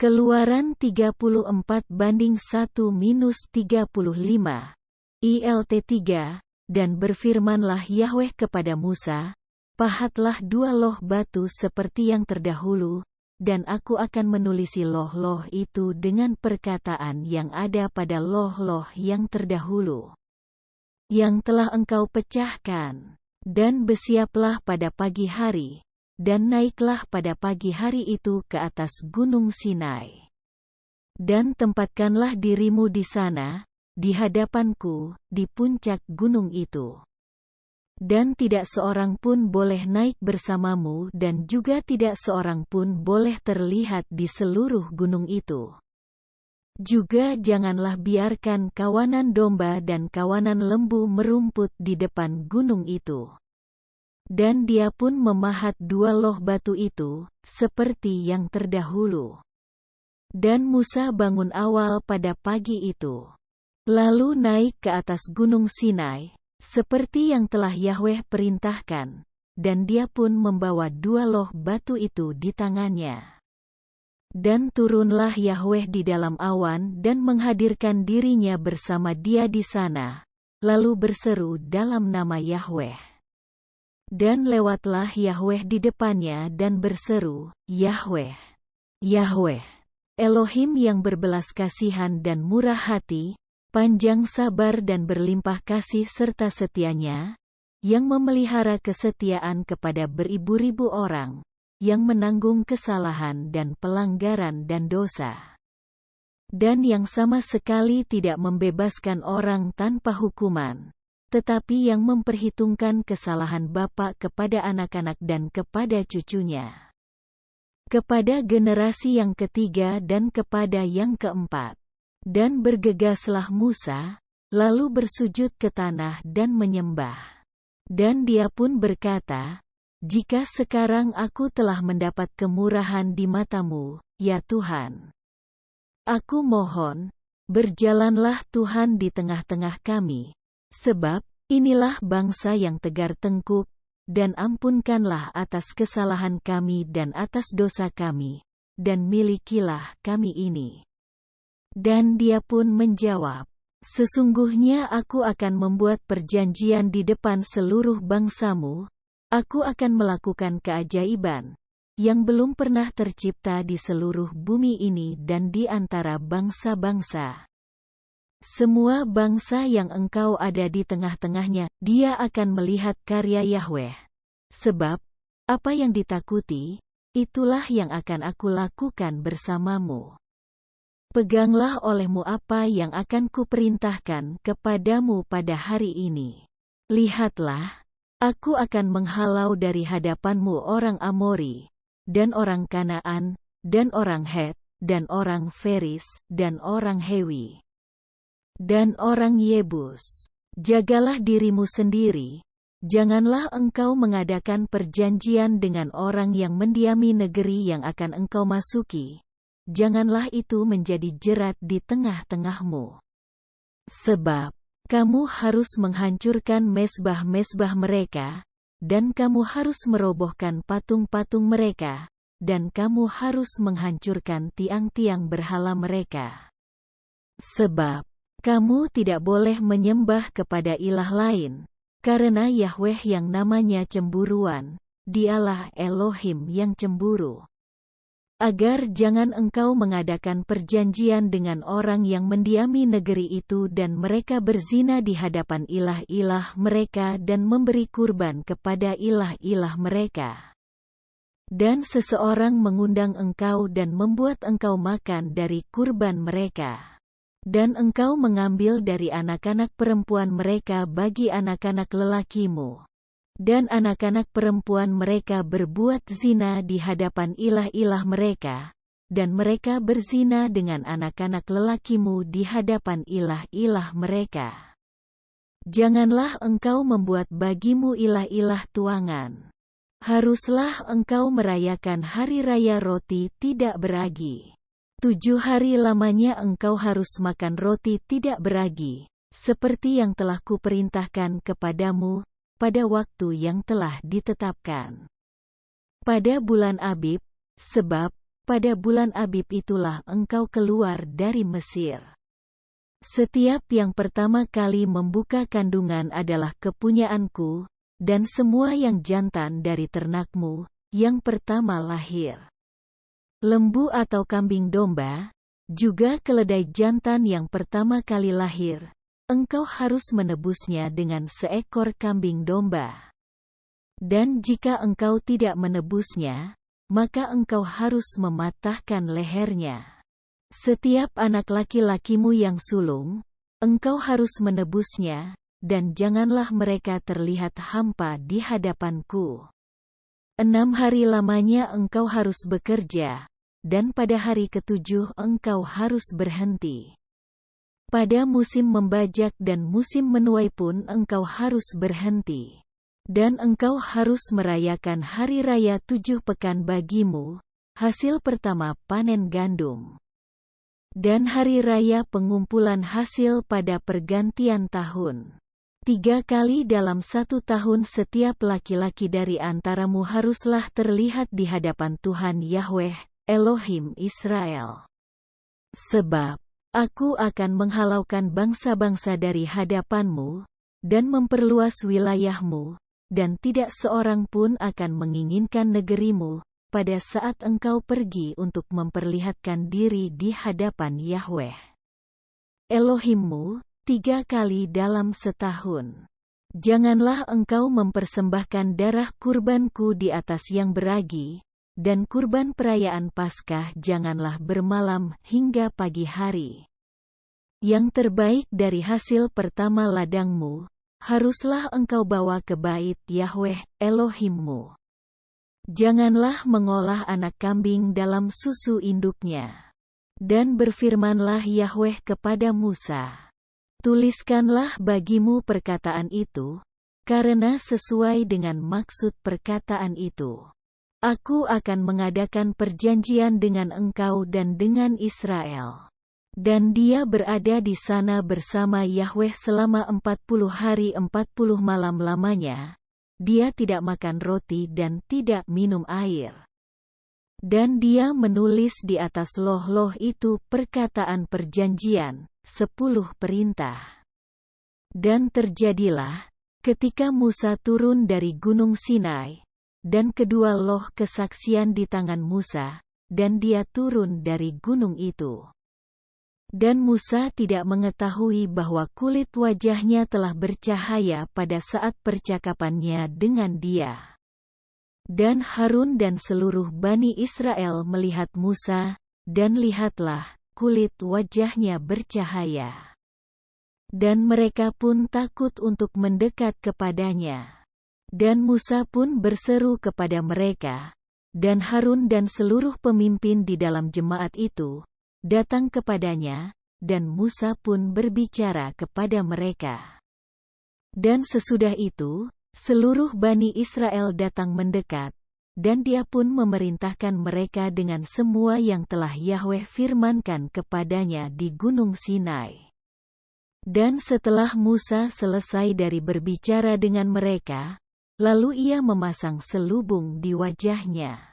Keluaran 34:1-35, ILT 3, dan berfirmanlah Yahweh kepada Musa, pahatlah 2 loh batu seperti yang terdahulu, dan aku akan menulisi loh-loh itu dengan perkataan yang ada pada loh-loh yang terdahulu, yang telah engkau pecahkan. Dan bersiaplah pada pagi hari, dan naiklah pada pagi hari itu ke atas gunung Sinai. Dan tempatkanlah dirimu di sana, di hadapanku, di puncak gunung itu. Dan tidak seorang pun boleh naik bersamamu dan juga tidak seorang pun boleh terlihat di seluruh gunung itu. Juga janganlah biarkan kawanan domba dan kawanan lembu merumput di depan gunung itu. Dan dia pun memahat 2 loh batu itu, seperti yang terdahulu. Dan Musa bangun awal pada pagi itu, lalu naik ke atas gunung Sinai, seperti yang telah Yahweh perintahkan, dan dia pun membawa 2 loh batu itu di tangannya. Dan turunlah Yahweh di dalam awan dan menghadirkan dirinya bersama dia di sana, lalu berseru dalam nama Yahweh. Dan lewatlah Yahweh di depannya dan berseru, Yahweh, Yahweh, Elohim yang berbelas kasihan dan murah hati, panjang sabar dan berlimpah kasih serta setianya, yang memelihara kesetiaan kepada beribu-ribu orang, yang menanggung kesalahan dan pelanggaran dan dosa, dan yang sama sekali tidak membebaskan orang tanpa hukuman, tetapi yang memperhitungkan kesalahan bapa kepada anak-anak dan kepada cucunya, kepada generasi yang ketiga dan kepada yang keempat. Dan bergegaslah Musa, lalu bersujud ke tanah dan menyembah. Dan dia pun berkata, jika sekarang aku telah mendapat kemurahan di matamu, ya Tuhan, aku mohon, berjalanlah Tuhan di tengah-tengah kami, sebab inilah bangsa yang tegar tengkuk, dan ampunkanlah atas kesalahan kami dan atas dosa kami, dan milikilah kami ini. Dan dia pun menjawab, sesungguhnya aku akan membuat perjanjian di depan seluruh bangsamu, aku akan melakukan keajaiban, yang belum pernah tercipta di seluruh bumi ini dan di antara bangsa-bangsa. Semua bangsa yang engkau ada di tengah-tengahnya, dia akan melihat karya Yahweh. Sebab, apa yang ditakuti, itulah yang akan aku lakukan bersamamu. Peganglah olehmu apa yang akan kuperintahkan kepadamu pada hari ini. Lihatlah, aku akan menghalau dari hadapanmu orang Amori, dan orang Kanaan, dan orang Het, dan orang Feris, dan orang Hewi, dan orang Yebus. Jagalah dirimu sendiri, janganlah engkau mengadakan perjanjian dengan orang yang mendiami negeri yang akan engkau masuki, janganlah itu menjadi jerat di tengah-tengahmu. Sebab, kamu harus menghancurkan mezbah-mezbah mereka, dan kamu harus merobohkan patung-patung mereka, dan kamu harus menghancurkan tiang-tiang berhala mereka. Sebab, kamu tidak boleh menyembah kepada ilah lain, karena Yahweh yang namanya cemburuan, dialah Elohim yang cemburu. Agar jangan engkau mengadakan perjanjian dengan orang yang mendiami negeri itu dan mereka berzina di hadapan ilah-ilah mereka dan memberi kurban kepada ilah-ilah mereka. Dan seseorang mengundang engkau dan membuat engkau makan dari kurban mereka. Dan engkau mengambil dari anak-anak perempuan mereka bagi anak-anak lelakimu. Dan anak-anak perempuan mereka berbuat zina di hadapan ilah-ilah mereka, dan mereka berzina dengan anak-anak lelakimu di hadapan ilah-ilah mereka. Janganlah engkau membuat bagimu ilah-ilah tuangan. Haruslah engkau merayakan hari raya roti tidak beragi. 7 hari lamanya engkau harus makan roti tidak beragi, seperti yang telah kuperintahkan kepadamu, pada waktu yang telah ditetapkan. Pada bulan Abib, sebab, Pada bulan Abib itulah engkau keluar dari Mesir. Setiap yang pertama kali membuka kandungan adalah kepunyaanku, dan semua yang jantan dari ternakmu, yang pertama lahir. Lembu atau kambing domba, juga keledai jantan yang pertama kali lahir, engkau harus menebusnya dengan seekor kambing domba. Dan jika engkau tidak menebusnya, maka engkau harus mematahkan lehernya. Setiap anak laki-lakimu yang sulung, engkau harus menebusnya, dan janganlah mereka terlihat hampa di hadapanku. 6 hari lamanya engkau harus bekerja, dan pada hari ketujuh engkau harus berhenti. Pada musim membajak dan musim menuai pun engkau harus berhenti. Dan engkau harus merayakan hari raya 7 pekan bagimu, hasil pertama panen gandum. Dan hari raya pengumpulan hasil pada pergantian tahun. 3 kali dalam 1 tahun setiap laki-laki dari antaramu haruslah terlihat di hadapan Tuhan Yahweh, Elohim Israel. Sebab, aku akan menghalaukan bangsa-bangsa dari hadapanmu, dan memperluas wilayahmu, dan tidak seorang pun akan menginginkan negerimu, pada saat engkau pergi untuk memperlihatkan diri di hadapan Yahweh Elohimmu, 3 kali dalam setahun. Janganlah engkau mempersembahkan darah kurbanku di atas yang beragi, dan kurban perayaan Paskah janganlah bermalam hingga pagi hari. Yang terbaik dari hasil pertama ladangmu, haruslah engkau bawa ke bait Yahweh Elohimmu. Janganlah mengolah anak kambing dalam susu induknya. Dan berfirmanlah Yahweh kepada Musa, tuliskanlah bagimu perkataan itu, karena sesuai dengan maksud perkataan itu, aku akan mengadakan perjanjian dengan engkau dan dengan Israel. Dan dia berada di sana bersama Yahweh selama 40 hari 40 malam lamanya. Dia tidak makan roti dan tidak minum air. Dan dia menulis di atas loh-loh itu perkataan perjanjian, 10 perintah. Dan terjadilah, ketika Musa turun dari Gunung Sinai, dan kedua loh kesaksian di tangan Musa, dan dia turun dari gunung itu. Dan Musa tidak mengetahui bahwa kulit wajahnya telah bercahaya pada saat percakapannya dengan dia. Dan Harun dan seluruh Bani Israel melihat Musa, dan lihatlah, kulit wajahnya bercahaya. Dan mereka pun takut untuk mendekat kepadanya. Dan Musa pun berseru kepada mereka, dan Harun dan seluruh pemimpin di dalam jemaat itu datang kepadanya, dan Musa pun berbicara kepada mereka. Dan sesudah itu, seluruh Bani Israel datang mendekat, dan dia pun memerintahkan mereka dengan semua yang telah Yahweh firmankan kepadanya di Gunung Sinai. Dan setelah Musa selesai dari berbicara dengan mereka, lalu ia memasang selubung di wajahnya.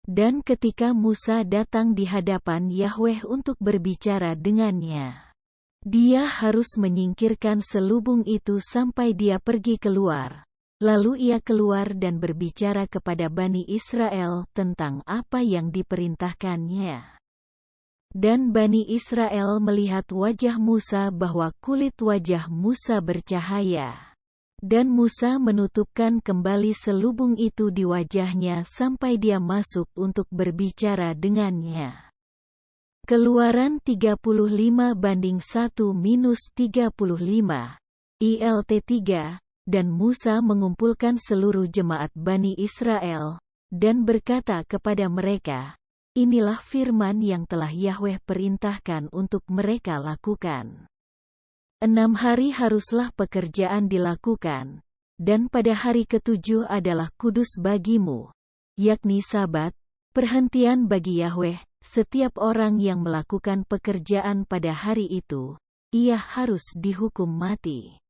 Dan ketika Musa datang di hadapan Yahweh untuk berbicara dengannya, dia harus menyingkirkan selubung itu sampai dia pergi keluar. Lalu ia keluar dan berbicara kepada Bani Israel tentang apa yang diperintahkannya. Dan Bani Israel melihat wajah Musa bahwa kulit wajah Musa bercahaya. Dan Musa menutupkan kembali selubung itu di wajahnya sampai dia masuk untuk berbicara dengannya. Keluaran 35:1-35, ILT 3, dan Musa mengumpulkan seluruh jemaat Bani Israel, dan berkata kepada mereka, inilah firman yang telah Yahweh perintahkan untuk mereka lakukan. 6 hari haruslah pekerjaan dilakukan, dan pada hari ketujuh adalah kudus bagimu, yakni Sabat, perhentian bagi Yahweh. Setiap orang yang melakukan pekerjaan pada hari itu, ia harus dihukum mati.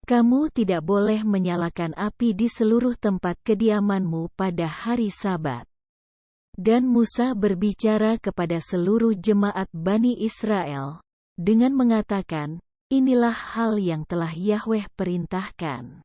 Kamu tidak boleh menyalakan api di seluruh tempat kediamanmu pada hari Sabat. Dan Musa berbicara kepada seluruh jemaat Bani Israel, dengan mengatakan, inilah hal yang telah Yahweh perintahkan.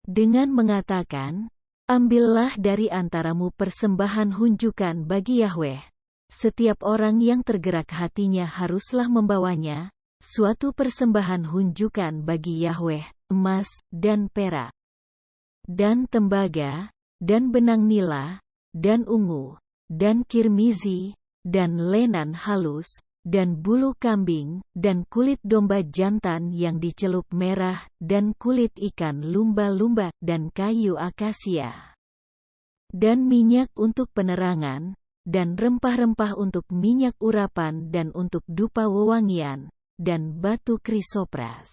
Dengan mengatakan, ambillah dari antaramu persembahan hunjukan bagi Yahweh. Setiap orang yang tergerak hatinya haruslah membawanya, suatu persembahan hunjukan bagi Yahweh, emas, dan perak, dan tembaga, dan benang nila, dan ungu, dan kirmizi, dan lenan halus, dan bulu kambing, dan kulit domba jantan yang dicelup merah, dan kulit ikan lumba-lumba, dan kayu akasia, dan minyak untuk penerangan, dan rempah-rempah untuk minyak urapan dan untuk dupa wewangian, dan batu krisopras,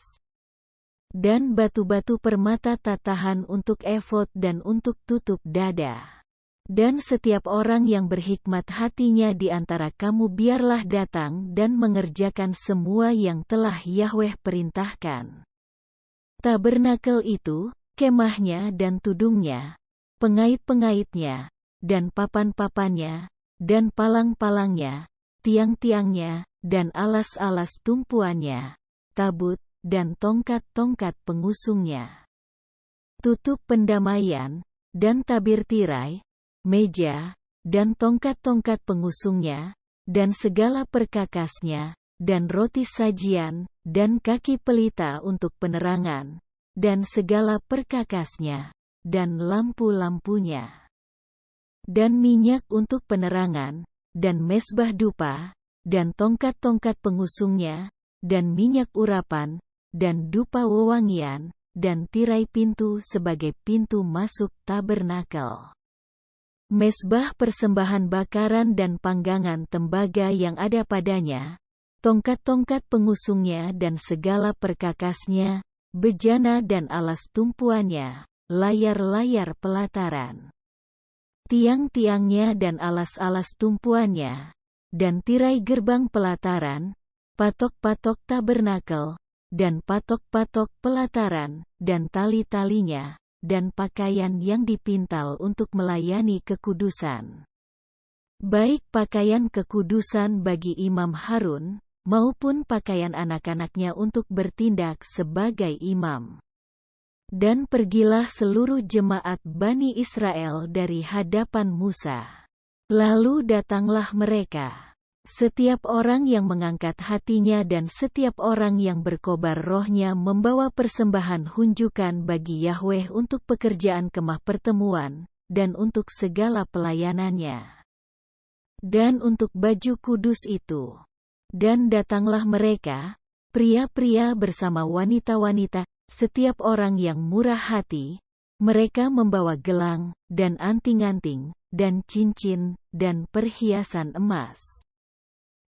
dan batu-batu permata tatahan untuk efod dan untuk tutup dada. Dan setiap orang yang berhikmat hatinya di antara kamu biarlah datang dan mengerjakan semua yang telah Yahweh perintahkan. Tabernakel itu, kemahnya dan tudungnya, pengait-pengaitnya, dan papan-papannya, dan palang-palangnya, tiang-tiangnya, dan alas-alas tumpuannya, tabut, dan tongkat-tongkat pengusungnya, tutup pendamaian, dan tabir tirai, meja, dan tongkat-tongkat pengusungnya, dan segala perkakasnya, dan roti sajian, dan kaki pelita untuk penerangan, dan segala perkakasnya, dan lampu-lampunya, dan minyak untuk penerangan, dan mezbah dupa, dan tongkat-tongkat pengusungnya, dan minyak urapan, dan dupa wewangian, dan tirai pintu sebagai pintu masuk tabernakel. Mezbah persembahan bakaran dan panggangan tembaga yang ada padanya, tongkat-tongkat pengusungnya dan segala perkakasnya, bejana dan alas tumpuannya, layar-layar pelataran, tiang-tiangnya dan alas-alas tumpuannya, dan tirai gerbang pelataran, patok-patok tabernakel, dan patok-patok pelataran, dan tali-talinya, dan pakaian yang dipintal untuk melayani kekudusan. Baik pakaian kekudusan bagi Imam Harun, maupun pakaian anak-anaknya untuk bertindak sebagai imam. Dan pergilah seluruh jemaat Bani Israel dari hadapan Musa. Lalu datanglah mereka, setiap orang yang mengangkat hatinya dan setiap orang yang berkobar rohnya membawa persembahan hunjukan bagi Yahweh untuk pekerjaan kemah pertemuan, dan untuk segala pelayanannya, dan untuk baju kudus itu. Dan datanglah mereka, pria-pria bersama wanita-wanita, setiap orang yang murah hati, mereka membawa gelang, dan anting-anting, dan cincin, dan perhiasan emas,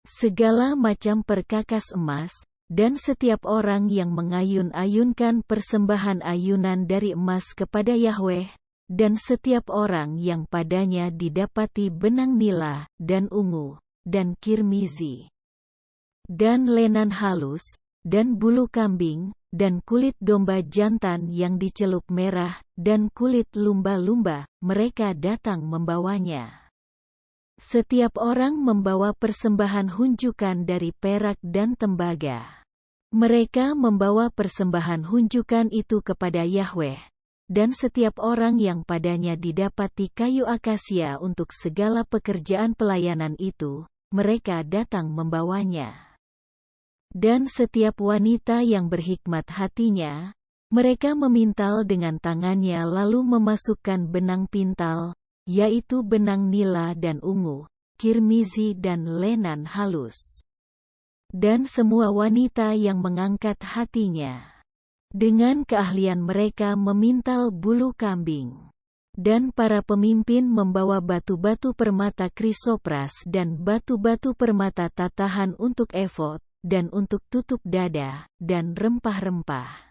segala macam perkakas emas, dan setiap orang yang mengayun-ayunkan persembahan ayunan dari emas kepada Yahweh, dan setiap orang yang padanya didapati benang nila, dan ungu, dan kirmizi, dan lenan halus, dan bulu kambing, dan kulit domba jantan yang dicelup merah, dan kulit lumba-lumba, mereka datang membawanya. Setiap orang membawa persembahan hunjukan dari perak dan tembaga. Mereka membawa persembahan hunjukan itu kepada Yahweh, dan setiap orang yang padanya didapati kayu akasia untuk segala pekerjaan pelayanan itu, mereka datang membawanya. Dan setiap wanita yang berhikmat hatinya, mereka memintal dengan tangannya lalu memasukkan benang pintal, yaitu benang nila dan ungu, kirmizi dan lenan halus. Dan semua wanita yang mengangkat hatinya, dengan keahlian mereka memintal bulu kambing. Dan para pemimpin membawa batu-batu permata krisopras dan batu-batu permata tatahan untuk efod, dan untuk tutup dada, dan rempah-rempah,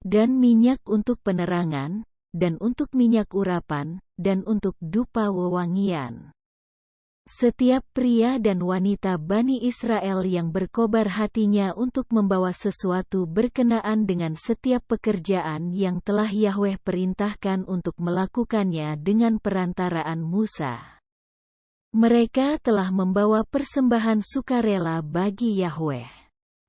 dan minyak untuk penerangan, dan untuk minyak urapan, dan untuk dupa wewangian. Setiap pria dan wanita Bani Israel yang berkobar hatinya untuk membawa sesuatu berkenaan dengan setiap pekerjaan yang telah Yahweh perintahkan untuk melakukannya dengan perantaraan Musa. Mereka telah membawa persembahan sukarela bagi Yahweh.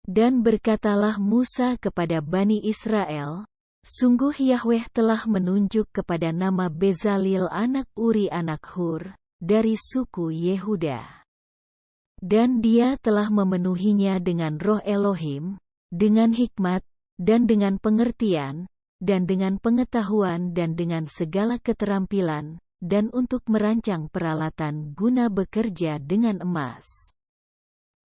Dan berkatalah Musa kepada Bani Israel, sungguh Yahweh telah menunjuk kepada nama Bezalil anak Uri anak Hur, dari suku Yehuda. Dan dia telah memenuhinya dengan roh Elohim, dengan hikmat, dan dengan pengertian, dan dengan pengetahuan dan dengan segala keterampilan, dan untuk merancang peralatan guna bekerja dengan emas,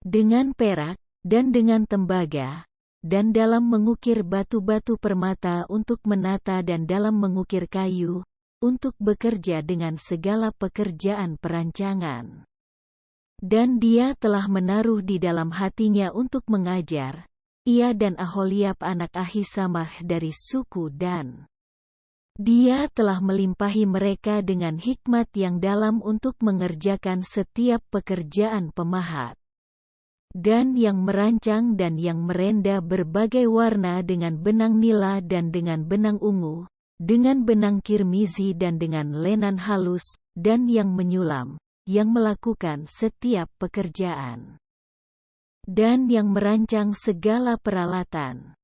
dengan perak, dan dengan tembaga, dan dalam mengukir batu-batu permata untuk menata dan dalam mengukir kayu, untuk bekerja dengan segala pekerjaan perancangan. Dan dia telah menaruh di dalam hatinya untuk mengajar, ia dan Aholiab anak Ahisamah dari suku Dan. Dia telah melimpahi mereka dengan hikmat yang dalam untuk mengerjakan setiap pekerjaan pemahat, dan yang merancang dan yang merenda berbagai warna dengan benang nila dan dengan benang ungu, dengan benang kirmizi dan dengan lenan halus, dan yang menyulam, yang melakukan setiap pekerjaan, dan yang merancang segala peralatan.